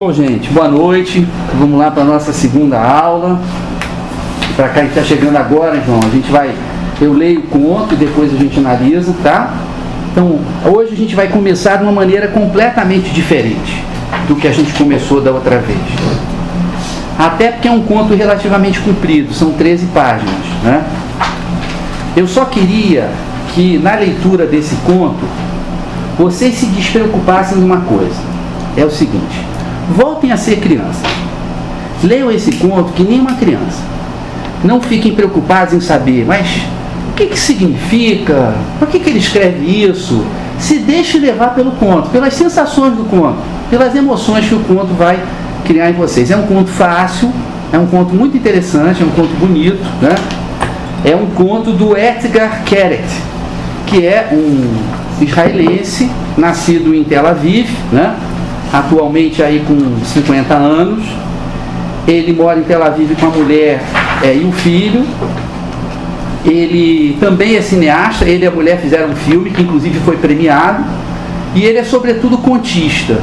Bom, gente, boa noite. Vamos lá para a nossa segunda aula. Para quem está chegando agora, João, eu leio o conto e depois a gente analisa, tá? Então, hoje a gente vai começar de uma maneira completamente diferente do que a gente começou da outra vez. Até porque é um conto relativamente comprido, são 13 páginas, né? Eu só queria que na leitura desse conto vocês se despreocupassem de uma coisa. É o seguinte: voltem a ser crianças. Leiam esse conto que nem uma criança. Não fiquem preocupados em saber, mas o que significa? Por que ele escreve isso? Se deixe levar pelo conto, pelas sensações do conto, pelas emoções que o conto vai criar em vocês. É um conto fácil, é um conto muito interessante, é um conto bonito, né? É um conto do Etgar Keret, que é um israelense, nascido em Tel Aviv, né? Atualmente aí com 50 anos. Ele mora em Tel Aviv com a mulher e o filho. Ele também é cineasta, ele e a mulher fizeram um filme que inclusive foi premiado. E ele é sobretudo contista.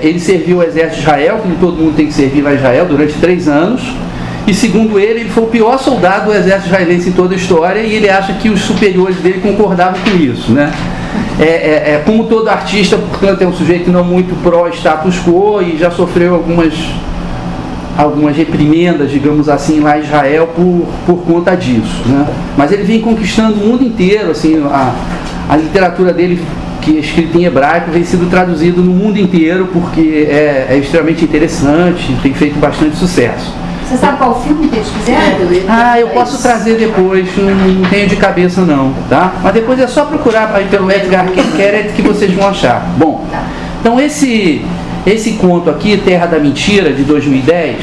Ele serviu o exército de Israel, como todo mundo tem que servir lá em Israel, durante 3 anos. E segundo ele foi o pior soldado do exército israelense em toda a história, e ele acha que os superiores dele concordavam com isso, né? Como todo artista, portanto, é um sujeito não muito pró-status quo e já sofreu algumas reprimendas, digamos assim, lá em Israel por conta disso, né? Mas ele vem conquistando o mundo inteiro, assim, a literatura dele, que é escrita em hebraico, vem sendo traduzido no mundo inteiro, porque é extremamente interessante, tem feito bastante sucesso. Você sabe qual filme que eles fizeram? Eu posso trazer depois, não tenho de cabeça não, tá? Mas depois é só procurar aí pelo Etgar Keret que vocês vão achar. Bom, então esse conto aqui, Terra da Mentira, de 2010,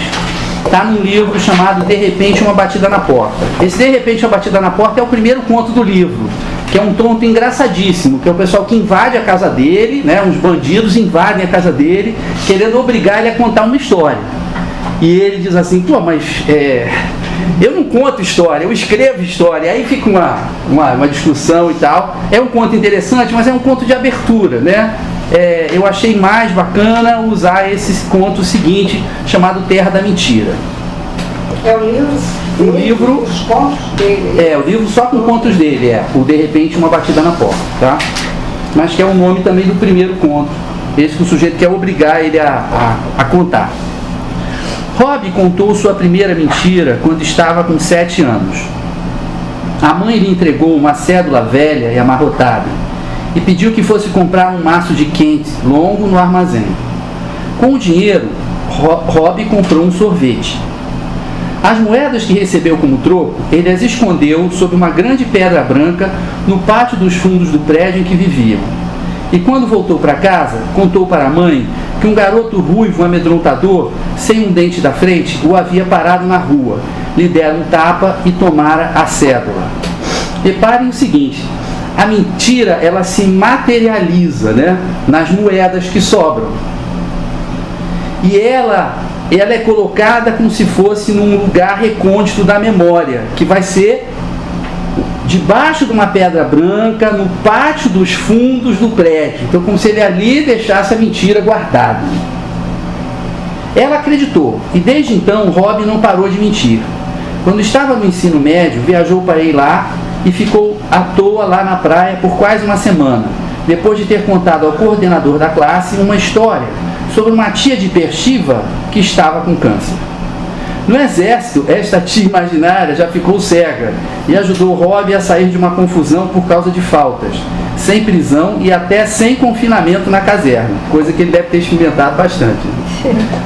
está num livro chamado De Repente Uma Batida na Porta. Esse De Repente Uma Batida na Porta é o primeiro conto do livro, que é um conto engraçadíssimo, que é o pessoal que invade a casa dele, né? Uns bandidos invadem a casa dele, querendo obrigar ele a contar uma história. E ele diz assim: pô, mas eu não conto história, eu escrevo história. E aí fica uma discussão e tal. É um conto interessante, mas é um conto de abertura, né? Eu achei mais bacana usar esse conto seguinte, chamado Terra da Mentira. É o livro? Os contos dele? O livro só com contos dele, o De Repente Uma Batida na Porta, tá? Mas que é o nome também do primeiro conto. Esse que o sujeito quer obrigar ele a contar. Rob contou sua primeira mentira quando estava com 7 anos. A mãe lhe entregou uma cédula velha e amarrotada e pediu que fosse comprar um maço de quente longo no armazém. Com o dinheiro, Rob comprou um sorvete. As moedas que recebeu como troco, ele as escondeu sob uma grande pedra branca no pátio dos fundos do prédio em que viviam. E quando voltou para casa, contou para a mãe que um garoto ruivo amedrontador, sem um dente da frente, o havia parado na rua, lhe deram um tapa e tomara a cédula. Reparem o seguinte: a mentira, ela se materializa, né, nas moedas que sobram. E ela é colocada como se fosse num lugar recôndito da memória, que vai ser debaixo de uma pedra branca, no pátio dos fundos do prédio. Então, como se ele ali deixasse a mentira guardada. Ela acreditou, e desde então Rob não parou de mentir. Quando estava no ensino médio, viajou para ir lá e ficou à toa lá na praia por quase uma semana, depois de ter contado ao coordenador da classe uma história sobre uma tia de Beersheba que estava com câncer. No exército, esta tia imaginária já ficou cega e ajudou Rob a sair de uma confusão por causa de faltas, sem prisão e até sem confinamento na caserna, coisa que ele deve ter experimentado bastante.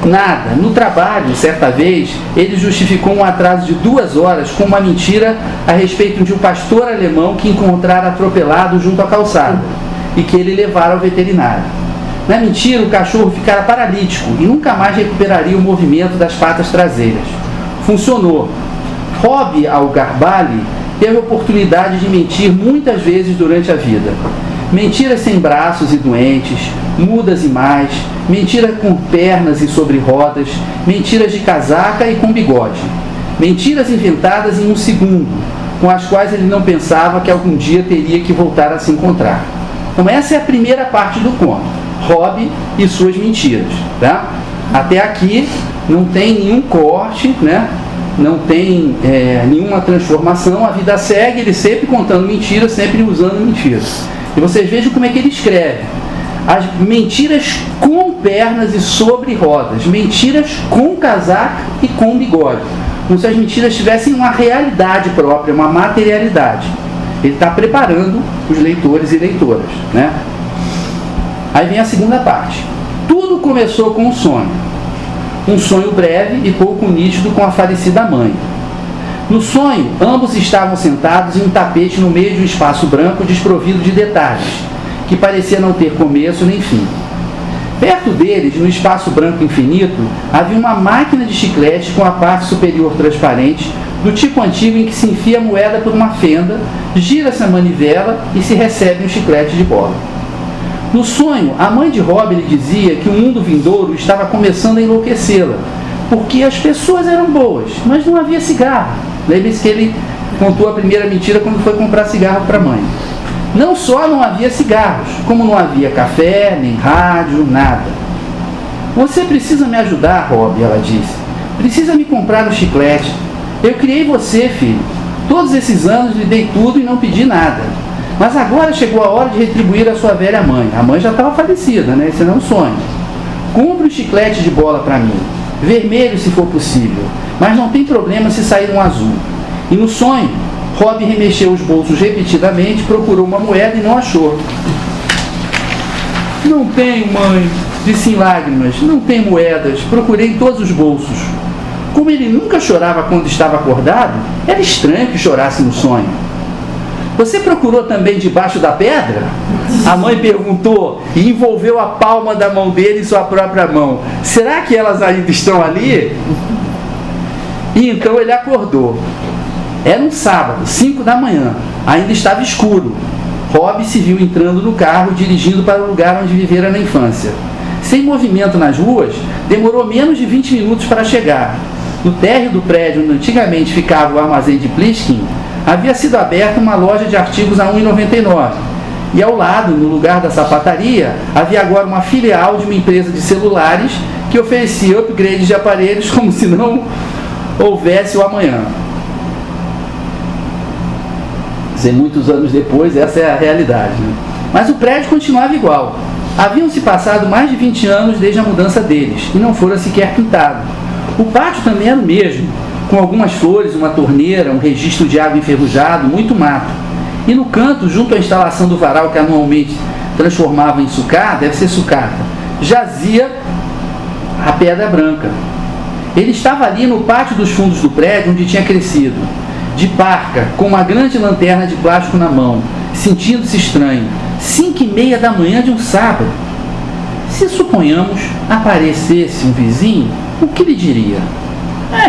Nada. No trabalho, certa vez, ele justificou um atraso de 2 horas com uma mentira a respeito de um pastor alemão que encontrara atropelado junto à calçada e que ele levara ao veterinário. Na mentira, o cachorro ficara paralítico e nunca mais recuperaria o movimento das patas traseiras. Funcionou. Rob Al-Garbali teve a oportunidade de mentir muitas vezes durante a vida. Mentiras sem braços e doentes, mudas e más, mentiras com pernas e sobre rodas, mentiras de casaca e com bigode. Mentiras inventadas em um segundo, com as quais ele não pensava que algum dia teria que voltar a se encontrar. Então essa é a primeira parte do conto. Rob e suas mentiras, tá? Até aqui não tem nenhum corte, né? Não tem nenhuma transformação, a vida segue, ele sempre contando mentiras, sempre usando mentiras. E vocês vejam como é que ele escreve. As mentiras com pernas e sobre rodas, mentiras com casaco e com bigode. Como se as mentiras tivessem uma realidade própria, uma materialidade. Ele está preparando os leitores e leitoras, né? Aí vem a segunda parte. Tudo começou com um sonho. Um sonho breve e pouco nítido com a falecida mãe. No sonho, ambos estavam sentados em um tapete no meio de um espaço branco desprovido de detalhes, que parecia não ter começo nem fim. Perto deles, no espaço branco infinito, havia uma máquina de chiclete com a parte superior transparente, do tipo antigo em que se enfia a moeda por uma fenda, gira-se a manivela e se recebe um chiclete de bola. No sonho, a mãe de Rob lhe dizia que o mundo vindouro estava começando a enlouquecê-la, porque as pessoas eram boas, mas não havia cigarro. Lembre-se que ele contou a primeira mentira quando foi comprar cigarro para a mãe. Não só não havia cigarros, como não havia café, nem rádio, nada. Você precisa me ajudar, Rob, ela disse. Precisa me comprar um chiclete. Eu criei você, filho. Todos esses anos lhe dei tudo e não pedi nada. Mas agora chegou a hora de retribuir a sua velha mãe. A mãe já estava falecida, né? Esse não é um sonho. Compre um chiclete de bola para mim. Vermelho, se for possível. Mas não tem problema se sair um azul. E no sonho, Rob remexeu os bolsos repetidamente, procurou uma moeda e não achou. Não tenho, mãe, disse em lágrimas. Não tenho moedas. Procurei em todos os bolsos. Como ele nunca chorava quando estava acordado, era estranho que chorasse no sonho. Você procurou também debaixo da pedra? A mãe perguntou e envolveu a palma da mão dele em sua própria mão. Será que elas ainda estão ali? E então ele acordou. Era um sábado, 5 da manhã. Ainda estava escuro. Rob se viu entrando no carro, dirigindo para o lugar onde vivera na infância. Sem movimento nas ruas, demorou menos de 20 minutos para chegar. No térreo do prédio onde antigamente ficava o armazém de Pliskin, havia sido aberta uma loja de artigos a R$ 1,99. E ao lado, no lugar da sapataria, havia agora uma filial de uma empresa de celulares que oferecia upgrades de aparelhos como se não houvesse o amanhã. Quer dizer, muitos anos depois, essa é a realidade, né? Mas o prédio continuava igual. Haviam-se passado mais de 20 anos desde a mudança deles, e não fora sequer pintado. O pátio também era o mesmo, com algumas flores, uma torneira, um registro de água enferrujado, muito mato. E no canto, junto à instalação do varal que anualmente transformava em sucata, deve ser sucata, jazia a pedra branca. Ele estava ali no pátio dos fundos do prédio onde tinha crescido, de parca, com uma grande lanterna de plástico na mão, sentindo-se estranho. 5h30 da manhã de um sábado. Se, suponhamos, aparecesse um vizinho, o que lhe diria?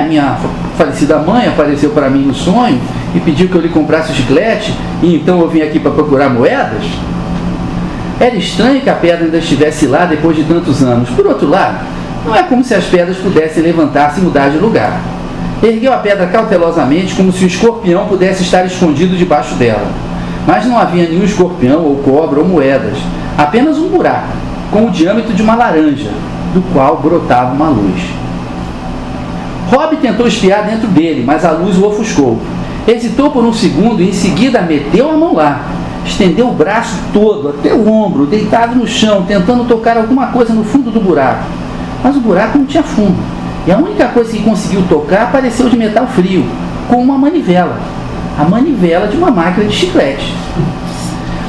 Minha falecida mãe apareceu para mim no sonho e pediu que eu lhe comprasse o chiclete, e então eu vim aqui para procurar moedas? Era estranho que a pedra ainda estivesse lá depois de tantos anos. Por outro lado, não é como se as pedras pudessem levantar-se e mudar de lugar. Ergueu a pedra cautelosamente, como se o escorpião pudesse estar escondido debaixo dela. Mas não havia nenhum escorpião, ou cobra, ou moedas. Apenas um buraco, com o diâmetro de uma laranja, do qual brotava uma luz. Rob tentou espiar dentro dele, mas a luz o ofuscou. Hesitou por um segundo e em seguida meteu a mão lá. Estendeu o braço todo, até o ombro, deitado no chão, tentando tocar alguma coisa no fundo do buraco. Mas o buraco não tinha fundo. E a única coisa que conseguiu tocar pareceu de metal frio, com uma manivela. A manivela de uma máquina de chiclete.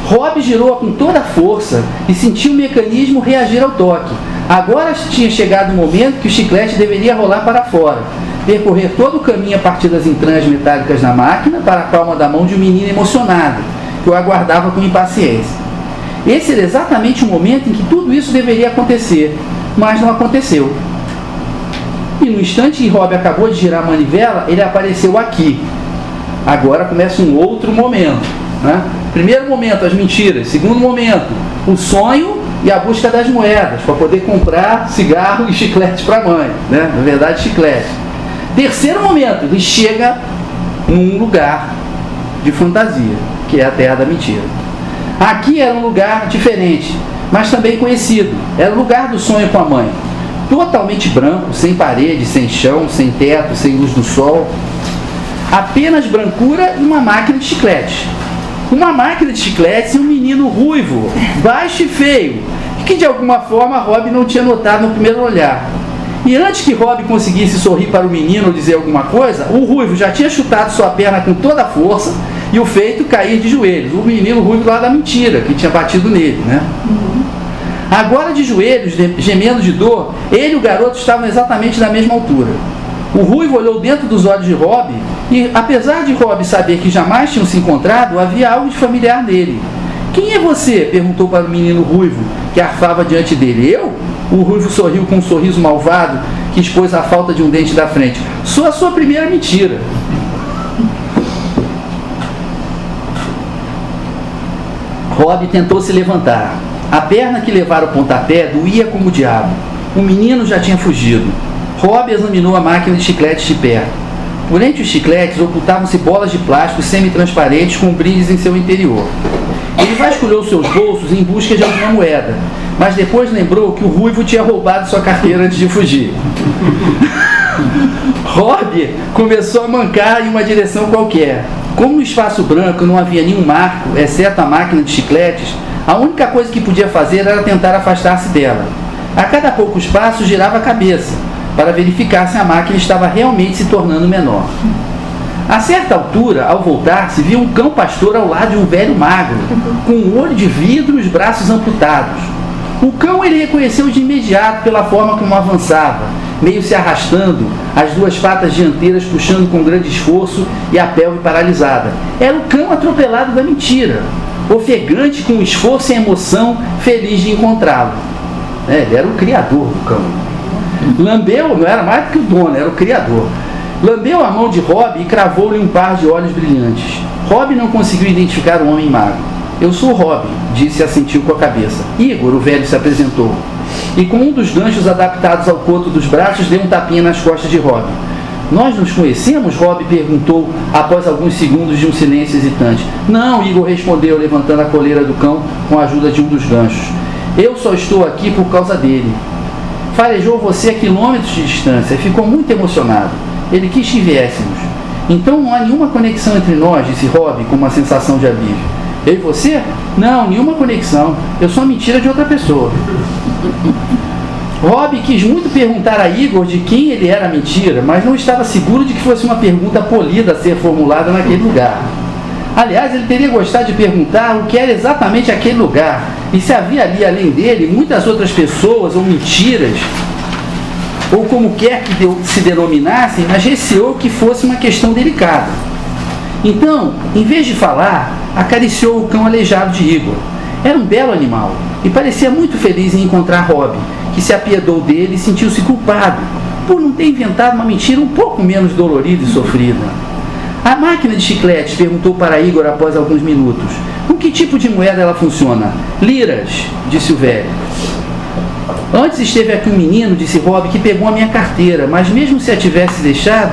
Rob girou-a com toda a força e sentiu o mecanismo reagir ao toque. Agora tinha chegado o momento que o chiclete deveria rolar para fora, percorrer todo o caminho a partir das entranhas metálicas da máquina para a palma da mão de um menino emocionado, que o aguardava com impaciência. Esse era exatamente o momento em que tudo isso deveria acontecer, mas não aconteceu. E no instante que Rob acabou de girar a manivela, ele apareceu aqui. Agora começa um outro momento, né? Primeiro momento, as mentiras. Segundo momento, o sonho e a busca das moedas, para poder comprar cigarro e chiclete para a mãe, né? Na verdade, chiclete. Terceiro momento, ele chega num lugar de fantasia, que é a terra da mentira. Aqui era um lugar diferente, mas também conhecido. Era o lugar do sonho com a mãe. Totalmente branco, sem parede, sem chão, sem teto, sem luz do sol. Apenas brancura e uma máquina de chicletes. Uma máquina de chicletes e um menino ruivo, baixo e feio, que de alguma forma Rob não tinha notado no primeiro olhar. E antes que Rob conseguisse sorrir para o menino ou dizer alguma coisa, o ruivo já tinha chutado sua perna com toda a força e o feito cair de joelhos. O menino ruivo lá da mentira, que tinha batido nele, né? Agora de joelhos, gemendo de dor, ele e o garoto estavam exatamente na mesma altura. O ruivo olhou dentro dos olhos de Rob e, apesar de Rob saber que jamais tinham se encontrado, havia algo de familiar nele. Quem é você? Perguntou para o menino ruivo, que arfava diante dele. Eu? O ruivo sorriu com um sorriso malvado que expôs a falta de um dente da frente. Sou a sua primeira mentira. Rob tentou se levantar. A perna que levara o pontapé doía como o diabo. O menino já tinha fugido. Rob examinou a máquina de chicletes de perto. Por entre os chicletes ocultavam-se bolas de plástico semi-transparentes com brilhos em seu interior. Ele vasculhou seus bolsos em busca de alguma moeda, mas depois lembrou que o ruivo tinha roubado sua carteira antes de fugir. Rob começou a mancar em uma direção qualquer. Como no espaço branco não havia nenhum marco, exceto a máquina de chicletes, a única coisa que podia fazer era tentar afastar-se dela. A cada poucos passos girava a cabeça, para verificar se a máquina estava realmente se tornando menor. A certa altura, ao voltar-se, viu um cão pastor ao lado de um velho magro, com um olho de vidro e os braços amputados. O cão ele reconheceu de imediato pela forma como avançava, meio se arrastando, as duas patas dianteiras puxando com grande esforço e a pelve paralisada. Era o cão atropelado da mentira, ofegante com esforço e emoção, feliz de encontrá-lo. Ele era o criador do cão. Lambeu, não era mais do que o dono, era o criador. Lambeu a mão de Rob e cravou-lhe um par de olhos brilhantes. Rob não conseguiu identificar o homem magro. Eu sou Rob, disse e assentiu com a cabeça. Igor, o velho, se apresentou. E com um dos ganchos adaptados ao coto dos braços, deu um tapinha nas costas de Rob. Nós nos conhecemos? Rob perguntou, após alguns segundos de um silêncio hesitante. Não, Igor respondeu, levantando a coleira do cão com a ajuda de um dos ganchos. Eu só estou aqui por causa dele. Farejou você a quilômetros de distância e ficou muito emocionado. Ele quis que viéssemos. Então não há nenhuma conexão entre nós, disse Rob com uma sensação de alívio. Eu e você? Não, nenhuma conexão. Eu sou a mentira de outra pessoa. Rob quis muito perguntar a Igor de quem ele era a mentira, mas não estava seguro de que fosse uma pergunta polida a ser formulada naquele lugar. Aliás, ele teria gostado de perguntar o que era exatamente aquele lugar e se havia ali, além dele, muitas outras pessoas ou mentiras, ou como quer que se denominassem, mas receou que fosse uma questão delicada. Então, em vez de falar, acariciou o cão aleijado de Igor. Era um belo animal e parecia muito feliz em encontrar Rob, que se apiedou dele e sentiu-se culpado por não ter inventado uma mentira um pouco menos dolorida e sofrida. A máquina de chicletes perguntou para Igor após alguns minutos. Com que tipo de moeda ela funciona? Liras, disse o velho. Antes esteve aqui um menino, disse Rob, que pegou a minha carteira, mas mesmo se a tivesse deixado,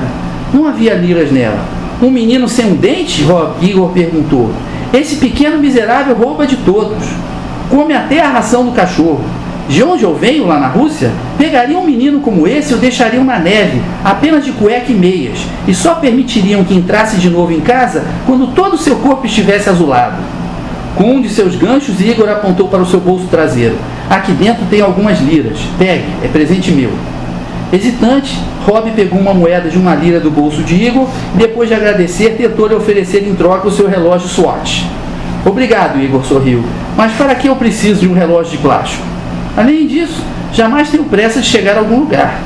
não havia liras nela. Um menino sem um dente? Igor perguntou. Esse pequeno miserável rouba de todos. Come até a ração do cachorro. De onde eu venho, lá na Rússia, pegariam um menino como esse e o deixariam na neve, apenas de cueca e meias, e só permitiriam que entrasse de novo em casa quando todo o seu corpo estivesse azulado. Com um de seus ganchos, Igor apontou para o seu bolso traseiro. Aqui dentro tem algumas liras. Pegue, é presente meu. Hesitante, Rob pegou uma moeda de 1 lira do bolso de Igor e, depois de agradecer, tentou-lhe oferecer em troca o seu relógio Swatch. Obrigado, Igor sorriu, mas para que eu preciso de um relógio de plástico? Além disso, jamais tenho pressa de chegar a algum lugar.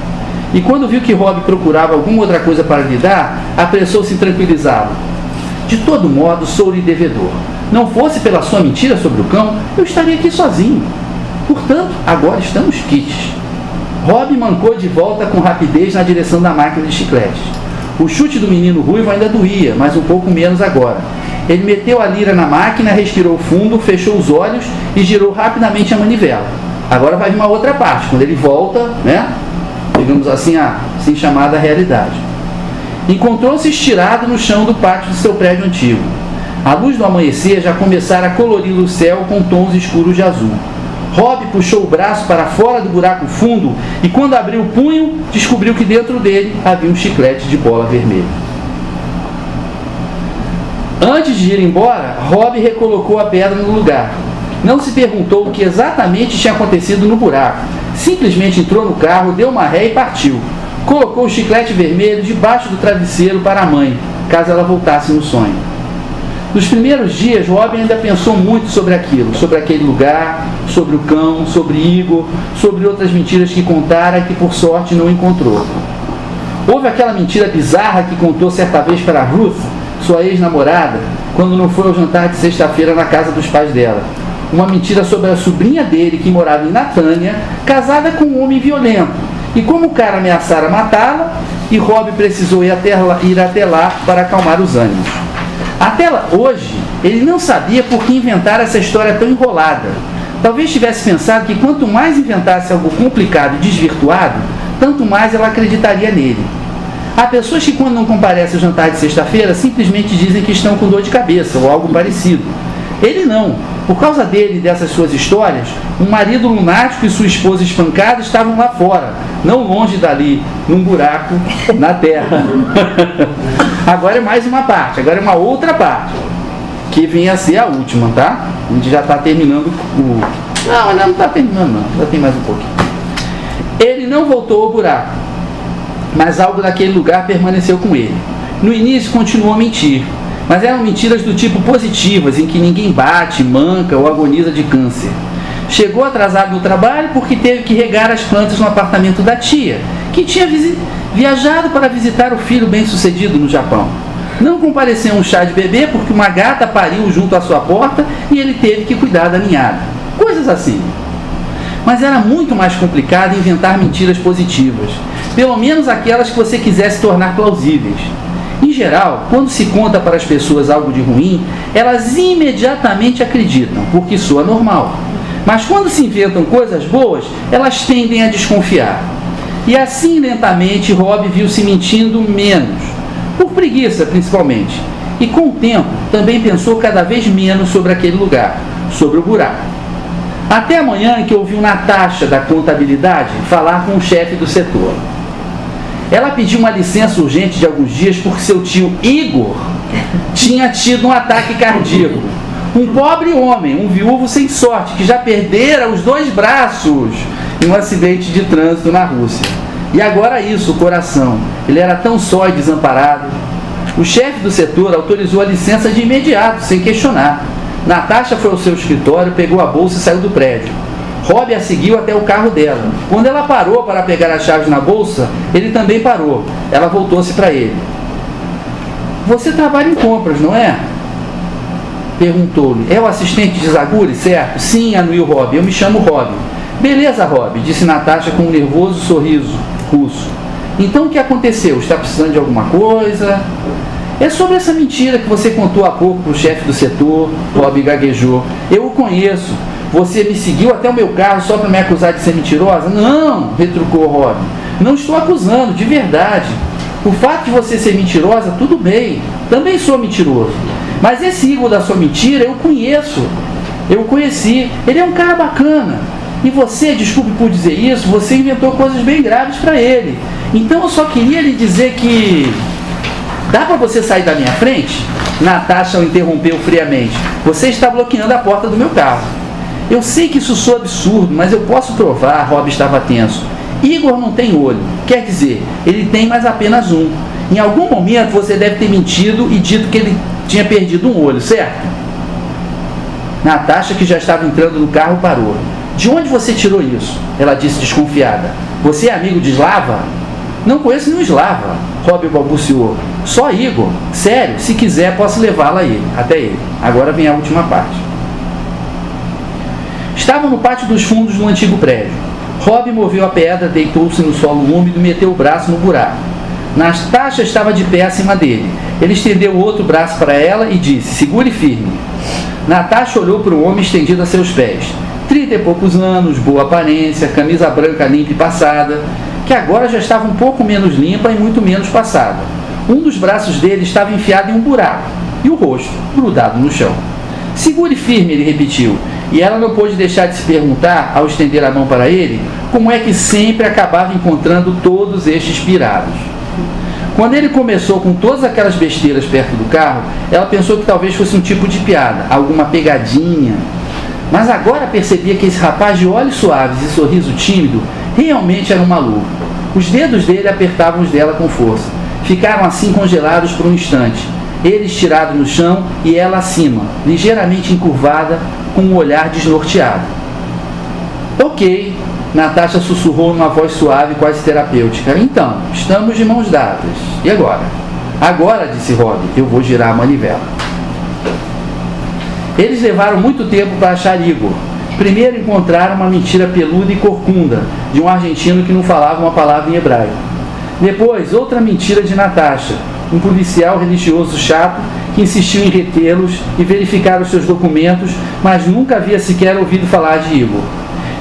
E quando viu que Rob procurava alguma outra coisa para lhe dar, apressou-se em tranquilizá-lo. De todo modo, sou-lhe devedor. Não fosse pela sua mentira sobre o cão, eu estaria aqui sozinho. Portanto, agora estamos quites. Rob mancou de volta com rapidez na direção da máquina de chicletes. O chute do menino ruivo ainda doía, mas um pouco menos agora. Ele meteu a lira na máquina, respirou fundo, fechou os olhos e girou rapidamente a manivela. Agora vai vir uma outra parte, quando ele volta, digamos assim, a assim chamada realidade. Encontrou-se estirado no chão do pátio de seu prédio antigo. A luz do amanhecer já começara a colorir o céu com tons escuros de azul. Rob puxou o braço para fora do buraco fundo e, quando abriu o punho, descobriu que dentro dele havia um chiclete de bola vermelha. Antes de ir embora, Rob recolocou a pedra no lugar. Não se perguntou o que exatamente tinha acontecido no buraco. Simplesmente entrou no carro, deu uma ré e partiu. Colocou o chiclete vermelho debaixo do travesseiro para a mãe, caso ela voltasse no sonho. Nos primeiros dias, Rob ainda pensou muito sobre aquilo, sobre aquele lugar, sobre o cão, sobre Igor, sobre outras mentiras que contara e que por sorte não encontrou. Houve aquela mentira bizarra que contou certa vez para Ruth, sua ex-namorada, quando não foi ao jantar de sexta-feira na casa dos pais dela. Uma mentira sobre a sobrinha dele, que morava em Natânia, casada com um homem violento. E como o cara ameaçara matá-la, e Rob precisou ir até lá para acalmar os ânimos. Até lá, hoje, ele não sabia por que inventar essa história tão enrolada. Talvez tivesse pensado que quanto mais inventasse algo complicado e desvirtuado, tanto mais ela acreditaria nele. Há pessoas que, quando não comparecem ao jantar de sexta-feira, simplesmente dizem que estão com dor de cabeça ou algo parecido. Ele não. Por causa dele e dessas suas histórias, um marido lunático e sua esposa espancada estavam lá fora, não longe dali, num buraco na terra. Agora é mais uma parte, agora é uma outra parte, que vem a ser a última, tá? A gente já está terminando o... Não está terminando não, ainda tem mais um pouquinho. Ele não voltou ao buraco, mas algo daquele lugar permaneceu com ele. No início continuou a mentir, mas eram mentiras do tipo positivas, em que ninguém bate, manca ou agoniza de câncer. Chegou atrasado no trabalho porque teve que regar as plantas no apartamento da tia, que tinha viajado para visitar o filho bem-sucedido no Japão. Não compareceu a um chá de bebê porque uma gata pariu junto à sua porta e ele teve que cuidar da ninhada. Coisas assim. Mas era muito mais complicado inventar mentiras positivas, pelo menos aquelas que você quisesse tornar plausíveis. Em geral, quando se conta para as pessoas algo de ruim, elas imediatamente acreditam, porque soa normal. Mas quando se inventam coisas boas, elas tendem a desconfiar. E assim, lentamente, Rob viu-se mentindo menos, por preguiça principalmente. E com o tempo, também pensou cada vez menos sobre aquele lugar, sobre o buraco. Até amanhã em que ouviu Natasha, da contabilidade, falar com o chefe do setor. Ela pediu uma licença urgente de alguns dias porque seu tio Igor tinha tido um ataque cardíaco. Um pobre homem, um viúvo sem sorte, que já perdera os 2 braços em um acidente de trânsito na Rússia. E agora isso, o coração. Ele era tão só e desamparado. O chefe do setor autorizou a licença de imediato, sem questionar. Natasha foi ao seu escritório, pegou a bolsa e saiu do prédio. Rob a seguiu até o carro dela. Quando ela parou para pegar as chaves na bolsa, ele também parou. Ela voltou-se para ele. Você trabalha em compras, não é? Perguntou-lhe. É o assistente de Zaguri, certo? Sim, anuiu Rob. Eu me chamo Rob. Beleza, Rob, disse Natasha com um nervoso sorriso russo. Então o que aconteceu? Está precisando de alguma coisa? É sobre essa mentira que você contou há pouco para o chefe do setor. Rob gaguejou. Eu o conheço. Você me seguiu até o meu carro só para me acusar de ser mentirosa? Não, retrucou Rob. Não estou acusando, de verdade. O fato de você ser mentirosa, tudo bem. Também sou mentiroso. Mas esse Igor da sua mentira, eu conheço. Eu o conheci. Ele é um cara bacana. E você, desculpe por dizer isso, você inventou coisas bem graves para ele. Então eu só queria lhe dizer que... Dá para você sair da minha frente? Natasha o interrompeu friamente. Você está bloqueando a porta do meu carro. Eu sei que isso soa absurdo, mas eu posso provar. Rob estava tenso. Igor não tem olho. Quer dizer, ele tem, mas apenas um. Em algum momento você deve ter mentido e dito que ele tinha perdido um olho, certo? Natasha, que já estava entrando no carro, parou. De onde você tirou isso? Ela disse desconfiada. Você é amigo de Slava? Não conheço nenhum Slava. Rob balbuciou. Só Igor. Sério, se quiser posso levá-la até ele. Agora vem a última parte. Estavam no pátio dos fundos do antigo prédio. Rob moveu a pedra, deitou-se no solo úmido e meteu o braço no buraco. Natasha estava de pé acima dele. Ele estendeu o outro braço para ela e disse, segure firme. Natasha olhou para o homem estendido a seus pés. 30 e poucos anos, boa aparência, camisa branca limpa e passada, que agora já estava um pouco menos limpa e muito menos passada. Um dos braços dele estava enfiado em um buraco e o rosto grudado no chão. Segure firme, ele repetiu. E ela não pôde deixar de se perguntar, ao estender a mão para ele, como é que sempre acabava encontrando todos estes pirados. Quando ele começou com todas aquelas besteiras perto do carro, ela pensou que talvez fosse um tipo de piada, alguma pegadinha. Mas agora percebia que esse rapaz de olhos suaves e sorriso tímido realmente era um maluco. Os dedos dele apertavam os dela com força. Ficaram assim congelados por um instante. Ele estirado no chão e ela acima, ligeiramente encurvada, com um olhar desnorteado. Ok, Natasha sussurrou numa voz suave, quase terapêutica. Então, estamos de mãos dadas. E agora? Agora, disse Rob, eu vou girar a manivela. Eles levaram muito tempo para achar Igor. Primeiro encontraram uma mentira peluda e corcunda, de um argentino que não falava uma palavra em hebraico. Depois, outra mentira de Natasha, um policial religioso chato que insistiu em retê-los e verificar os seus documentos, mas nunca havia sequer ouvido falar de Igor.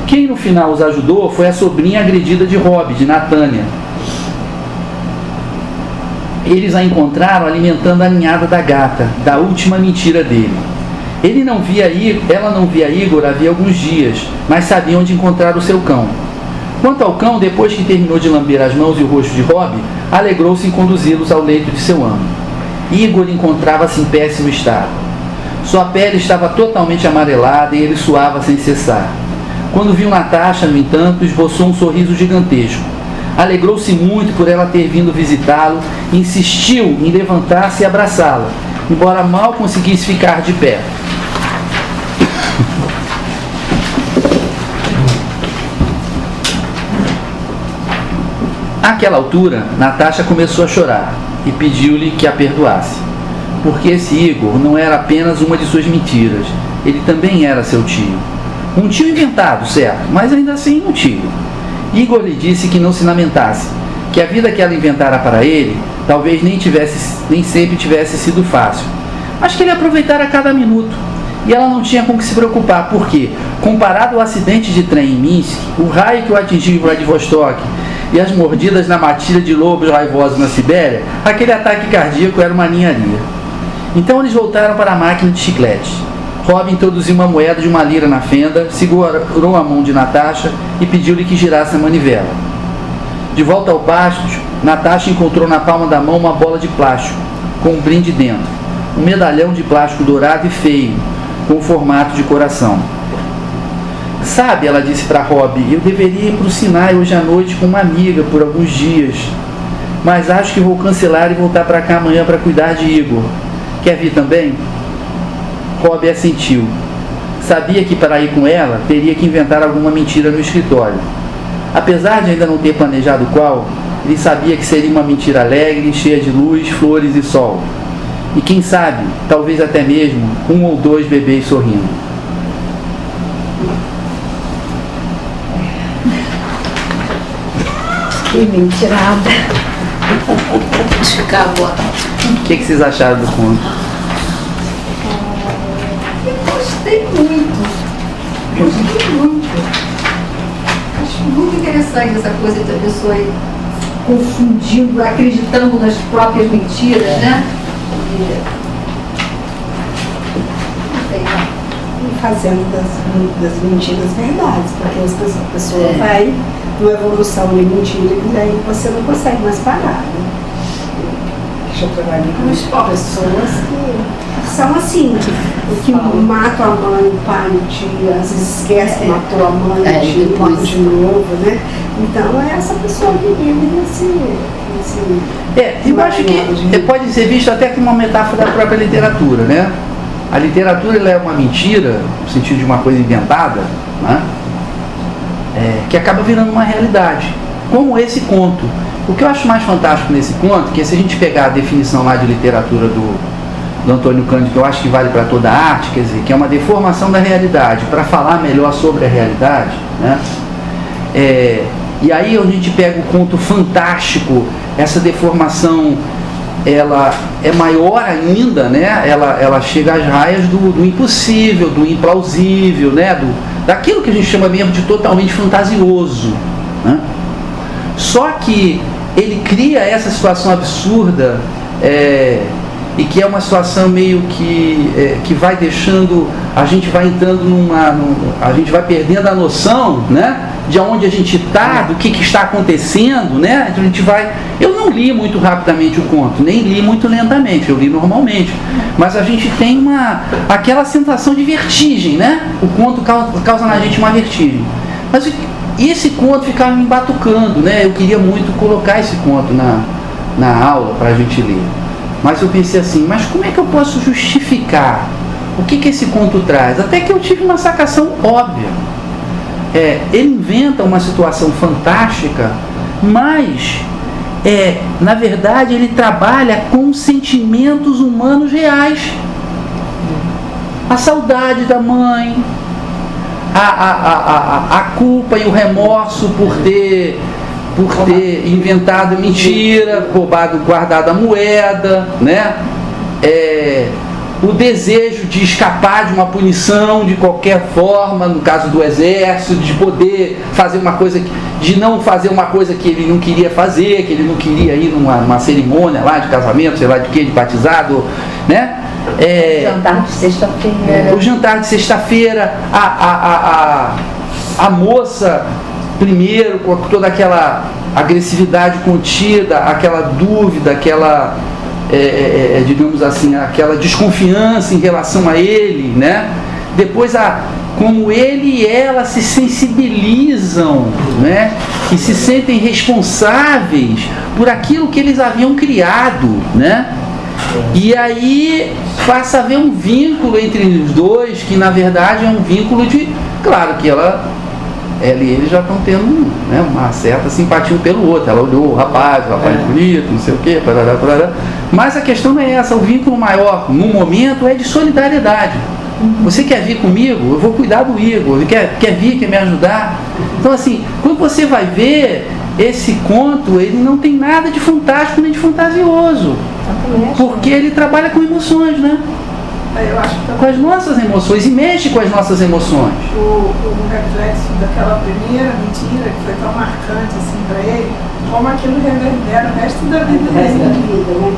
Quem no final os ajudou foi a sobrinha agredida de Rob, de Natânia. Eles a encontraram alimentando a ninhada da gata, da última mentira dele. Ela não via Igor havia alguns dias, mas sabia onde encontrar o seu cão. Quanto ao cão, depois que terminou de lamber as mãos e o rosto de Rob, alegrou-se em conduzi-los ao leito de seu amo. Igor encontrava-se em péssimo estado. Sua pele estava totalmente amarelada e ele suava sem cessar. Quando viu Natasha, no entanto, esboçou um sorriso gigantesco. Alegrou-se muito por ela ter vindo visitá-lo e insistiu em levantar-se e abraçá-la, embora mal conseguisse ficar de pé. Àquela altura, Natasha começou a chorar e pediu-lhe que a perdoasse, porque esse Igor não era apenas uma de suas mentiras, ele também era seu tio. Um tio inventado, certo, mas ainda assim um tio. Igor lhe disse que não se lamentasse, que a vida que ela inventara para ele talvez nem sempre tivesse sido fácil, mas que ele aproveitara cada minuto. E ela não tinha com que se preocupar, porque, comparado ao acidente de trem em Minsk, o raio que o atingiu em Vladivostok e as mordidas na matilha de lobos raivosos na Sibéria, aquele ataque cardíaco era uma ninharia. Então eles voltaram para a máquina de chiclete. Rob introduziu uma moeda de uma lira na fenda, segurou a mão de Natasha e pediu-lhe que girasse a manivela. De volta ao pasto, Natasha encontrou na palma da mão uma bola de plástico, com um brinde dentro. Um medalhão de plástico dourado e feio, com o formato de coração. Sabe, ela disse para Rob, eu deveria ir para o Sinai hoje à noite com uma amiga por alguns dias, mas acho que vou cancelar e voltar para cá amanhã para cuidar de Igor. Quer vir também? Rob assentiu. Sabia que para ir com ela, teria que inventar alguma mentira no escritório. Apesar de ainda não ter planejado qual, ele sabia que seria uma mentira alegre, cheia de luz, flores e sol. E quem sabe, talvez até mesmo, 1 ou 2 bebês sorrindo. Que mentirada. Acabou. O que vocês acharam do conto? Eu gostei muito. Acho muito interessante essa coisa da pessoa ir confundindo, acreditando nas próprias mentiras, né? E fazendo das mentiras verdades, porque a pessoa vai numa evolução de mentira e daí você não consegue mais parar, né? Eu trabalhei com pessoas que são assim, que matam a mãe, o pai, o tio, às vezes esquece que matou a mãe, o tio, mata de novo, né? Então é essa pessoa que vive nesse eu acho que pode ser visto até como uma metáfora da própria literatura, né? A literatura ela é uma mentira, no sentido de uma coisa inventada, né? Que acaba virando uma realidade, como esse conto. O que eu acho mais fantástico nesse conto, que se a gente pegar a definição lá de literatura do Antônio Cândido, que eu acho que vale para toda a arte, quer dizer, que é uma deformação da realidade, para falar melhor sobre a realidade, né? E aí a gente pega o conto fantástico, essa deformação, ela é maior ainda, né? Ela chega às raias do impossível, do implausível, né? Daquilo que a gente chama mesmo de totalmente fantasioso, né? Só que ele cria essa situação absurda e que é uma situação meio que vai deixando, a gente vai entrando a gente vai perdendo a noção, né, de onde a gente está, do que está acontecendo, né? Então a gente vai... Eu não li muito rapidamente o conto, nem li muito lentamente, eu li normalmente, mas a gente tem aquela sensação de vertigem, né? O conto causa na gente uma vertigem. Mas esse conto ficava me embatucando, né? Eu queria muito colocar esse conto na aula para a gente ler. Mas eu pensei assim, mas como é que eu posso justificar? O que esse conto traz? Até que eu tive uma sacação óbvia. Ele inventa uma situação fantástica, mas, na verdade, ele trabalha com sentimentos humanos reais. A saudade da mãe, a culpa e o remorso por ter inventado mentira, guardado a moeda, né? O desejo de escapar de uma punição de qualquer forma, no caso do exército, de poder fazer uma coisa, de não fazer uma coisa que ele não queria fazer, que ele não queria ir numa cerimônia lá de casamento, sei lá de que, de batizado, né? O jantar de sexta-feira. O jantar de sexta-feira, a moça, primeiro, com toda aquela agressividade contida, aquela dúvida, aquela... digamos assim, aquela desconfiança em relação a ele, né? Depois como ele e ela se sensibilizam, né? E se sentem responsáveis por aquilo que eles haviam criado, né? E aí passa a haver um vínculo entre os dois, que na verdade é um vínculo de... Claro que ela e ele já estão tendo, né, uma certa simpatia um pelo outro. Ela olhou o rapaz bonito, não sei o quê, parará. Mas a questão não é essa. O vínculo maior no momento é de solidariedade. Você quer vir comigo? Eu vou cuidar do Igor. Quer vir, quer me ajudar? Então, assim, quando você vai ver esse conto, ele não tem nada de fantástico nem de fantasioso, porque ele trabalha com emoções, né? Eu acho que com as nossas emoções, e mexe com as nossas emoções. O reflexo daquela primeira mentira que foi tão marcante assim para ele, como aquilo reverbera o resto da vida dele.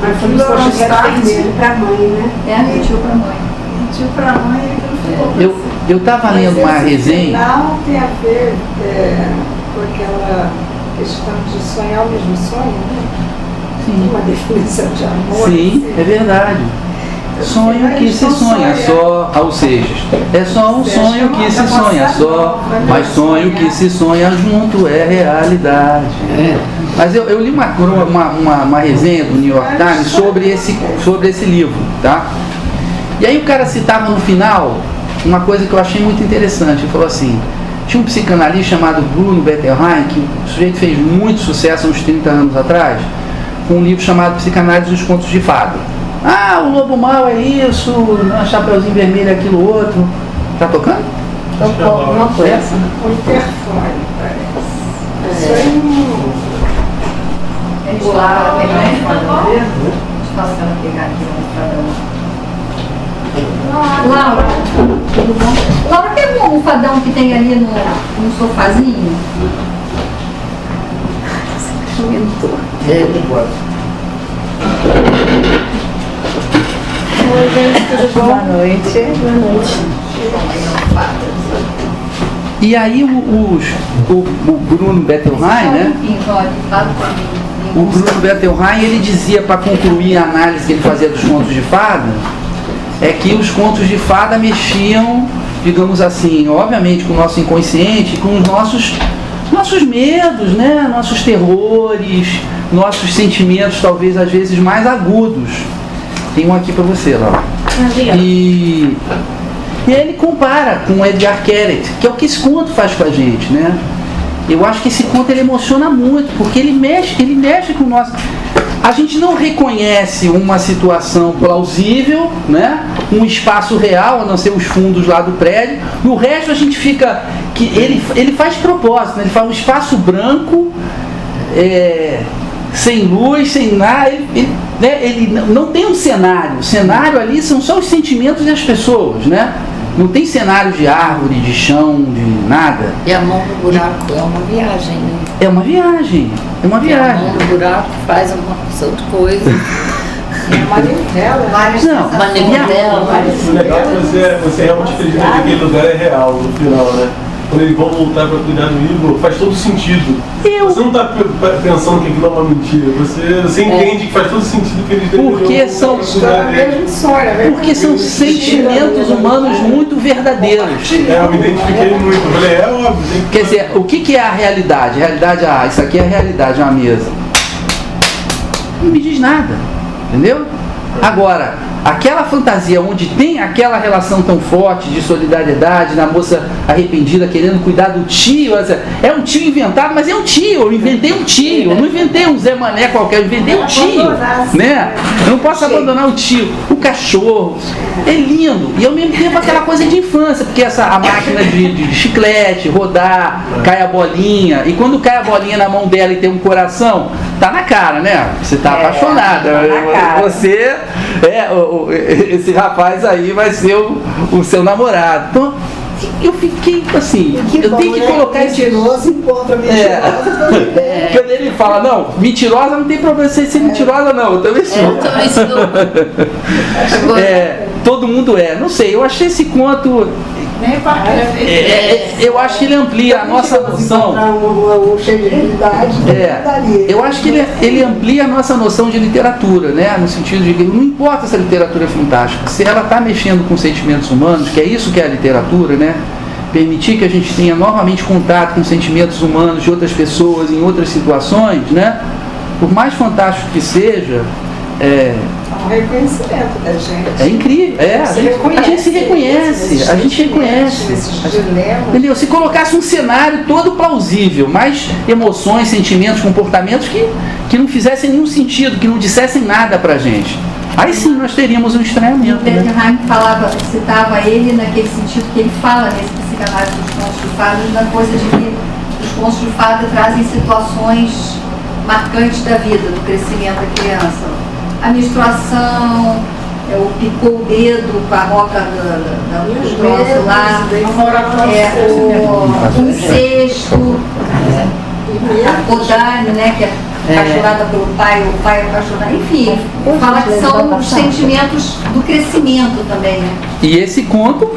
Aquilo era um start para a mãe, né? Mentiu para a mãe. Mentiu para a mãe e aquilo ficou. Eu estava lendo uma resenha. Não tem a ver com aquela questão de sonhar o mesmo sonho, né? Sim. Uma definição de amor. Sim, assim. é verdade. Sonho que se sonha só, ou seja, é só um sonho que se sonha só, mas sonho que se sonha junto é realidade. Mas eu li uma resenha do New York Times sobre esse livro, tá? E aí o cara citava no final uma coisa que eu achei muito interessante. Ele falou assim, tinha um psicanalista chamado Bruno Bettelheim, que o sujeito fez muito sucesso uns 30 anos atrás, com um livro chamado Psicanálise dos Contos de Fada. O lobo mau é isso, Chapeuzinho Vermelho é aquilo outro. Tá tocando? Tocou alguma coisa. O interfone, parece. Eles lá, passando a pegar aqui no almofadão. Laura, tudo bom? Laura, tem um almofadão que tem ali no sofazinho? Oi, gente, tudo bom? Boa noite. Boa noite. E aí o Bruno Bettelheim, né? O Bruno Bettelheim, ele dizia, para concluir a análise que ele fazia dos contos de fada, é que os contos de fada mexiam, digamos assim, obviamente com o nosso inconsciente, com os nossos medos, né? Nossos terrores, nossos sentimentos talvez às vezes mais agudos. Tem um aqui para você, Laura. E ele compara com o Edgar Keret, que é o que esse conto faz com a gente, né? Eu acho que esse conto ele emociona muito, porque ele mexe com o nosso... A gente não reconhece uma situação plausível, né? Um espaço real, a não ser os fundos lá do prédio. No resto a gente fica... Ele faz propósito, né? Ele faz um espaço branco, sem luz, sem nada. Ele não tem um cenário. O cenário ali são só os sentimentos das pessoas, né? Não tem cenário de árvore, de chão, de nada. E a mão no buraco é uma viagem, né? É uma viagem. A mão no buraco faz uma porção de coisa. Manivela. Várias Não, Manivela, O legal é que você realmente acredita que aquele lugar é real no final, né? Quando eles vão voltar para cuidar do Igor, faz todo sentido. Você não está pensando que aquilo é uma mentira. Você entende que faz todo sentido que eles Porque são, porque são sentimentos humanos muito verdadeiros. Eu me identifiquei muito. Eu falei, é óbvio. Quer dizer, o que é a realidade? A realidade, isso aqui é a realidade, é uma mesa. Não me diz nada, entendeu? Agora, aquela fantasia onde tem aquela relação tão forte de solidariedade, da moça arrependida querendo cuidar do tio, é um tio inventado, mas é um tio, eu inventei um tio, eu não inventei um Zé Mané qualquer, eu inventei um tio, né? Eu não posso abandonar o tio, o cachorro, é lindo, e ao mesmo tempo aquela coisa de infância, porque a máquina de chiclete, rodar, cai a bolinha, e quando cai a bolinha na mão dela e tem um coração, tá na cara, né? Você tá apaixonada, você esse rapaz aí vai ser o seu namorado. Então, eu fiquei assim, eu tenho que colocar esse mentiroso encontra mentiroso. Quando ele fala, não, mentirosa não tem problema ser mentirosa não, eu também sou. Todo mundo não sei, eu achei esse conto. Eu acho que ele amplia a nossa noção. Eu acho que ele amplia a nossa noção de literatura, né? No sentido de que não importa se a literatura é fantástica, se ela está mexendo com sentimentos humanos, que é isso que é a literatura, né? Permitir que a gente tenha novamente contato com sentimentos humanos de outras pessoas em outras situações, né? Por mais fantástico que seja, um reconhecimento da gente. É incrível, a gente se reconhece, a gente reconhece. Entendeu? Se colocasse um cenário todo plausível, mais emoções, sentimentos, comportamentos que não fizessem nenhum sentido, que não dissessem nada pra gente. Aí sim nós teríamos um estranhamento. O Bettenheim citava ele naquele sentido que ele fala nesse psicanálise dos contos de fadas, da coisa de que os contos de fada trazem situações marcantes da vida, do crescimento da criança. A menstruação, o picou o dedo com a roca do troço lá, o incesto, a Kodani, né, que é apaixonada pelo pai, o pai é apaixonado, enfim, fala que são os sentimentos do crescimento também, né? E esse conto,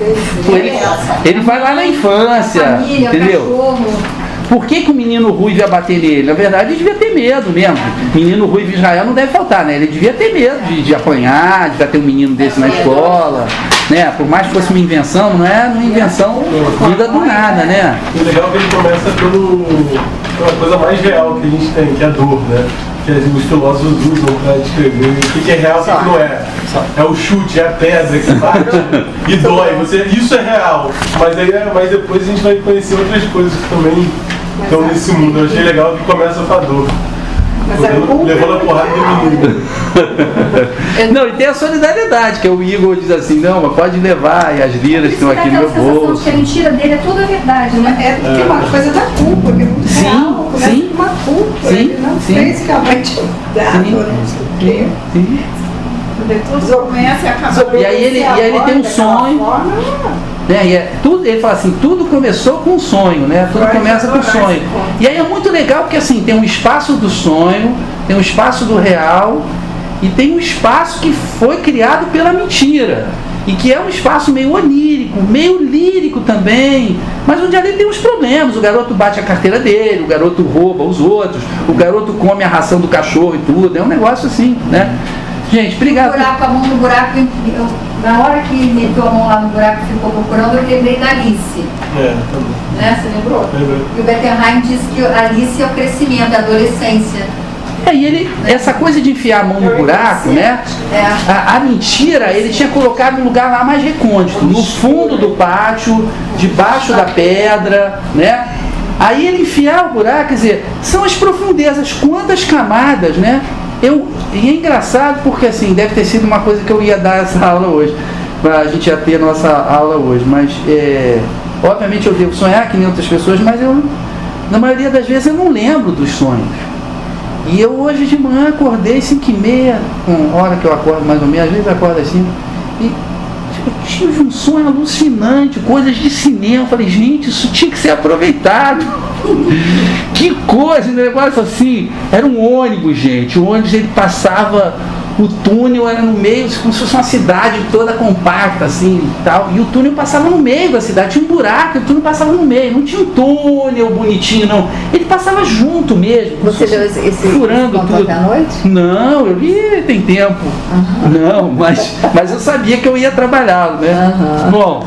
ele vai lá na infância, família, entendeu? Cachorro. Por que o menino ruivo ia bater nele? Na verdade, ele devia ter medo mesmo. Menino ruivo em Israel não deve faltar, né? Ele devia ter medo de apanhar, de ter um menino desse na escola, né? Por mais que fosse uma invenção, não é uma invenção vinda do nada, né? O legal é que ele começa pela coisa mais real que a gente tem, que é a dor, né? Que os filósofos usam para descrever o que é real e o que não é. É o chute, é a pedra que bate e dói. Isso é real. Mas depois a gente vai conhecer outras coisas que também estão nesse mundo. Eu achei legal que começa com a dor. Levando a porrada do menino. Não, e tem a solidariedade, que o Igor diz assim, não, mas pode levar, e as liras estão aqui no meu bolso. Que a mentira dele é toda verdade, né? É porque uma coisa da culpa, que é muito real, começa com uma culpa. Ele não fez realmente tudo começa e acaba. E aí ele tem um sonho. Né? E ele fala assim, tudo começou com um sonho, né? Tudo começa com um sonho. E aí é muito legal porque assim, tem um espaço do sonho, tem um espaço do real e tem um espaço que foi criado pela mentira. E que é um espaço meio onírico, meio lírico também, mas onde ali tem uns problemas. O garoto bate a carteira dele, o garoto rouba os outros, o garoto come a ração do cachorro e tudo. É um negócio assim, né? Gente, obrigado. A mão no buraco, na hora que meteu a mão lá no buraco e ficou procurando, eu lembrei da Alice. Né? Você lembrou? E o Bettenheim disse que a Alice é o crescimento, a adolescência. E essa coisa de enfiar a mão no buraco, né? A mentira, ele tinha colocado no lugar lá mais recôndito, no fundo do pátio, debaixo da pedra, né? Aí ele enfiar o buraco, quer dizer, são as profundezas, quantas camadas, né? E é engraçado porque assim, deve ter sido uma coisa que eu ia dar essa aula hoje, a gente ia ter nossa aula hoje, mas obviamente eu devo sonhar que nem outras pessoas, mas na maioria das vezes eu não lembro dos sonhos. E eu hoje de manhã acordei 5h30, com hora que eu acordo mais ou menos, às vezes eu acordo assim, e eu tive um sonho alucinante, coisas de cinema. Eu falei, gente, isso tinha que ser aproveitado. Que coisa, um negócio assim. Era um ônibus, gente. O ônibus ele passava o túnel era no meio, como se fosse uma cidade toda compacta, assim, e tal, e o túnel passava no meio da cidade, tinha um buraco, e o túnel passava no meio, não tinha um túnel bonitinho, não, ele passava junto mesmo. Você deu esse furando conto tudo. até à noite? Não, eu li, tem tempo. Não, mas eu sabia que eu ia trabalhá-lo, né? Bom,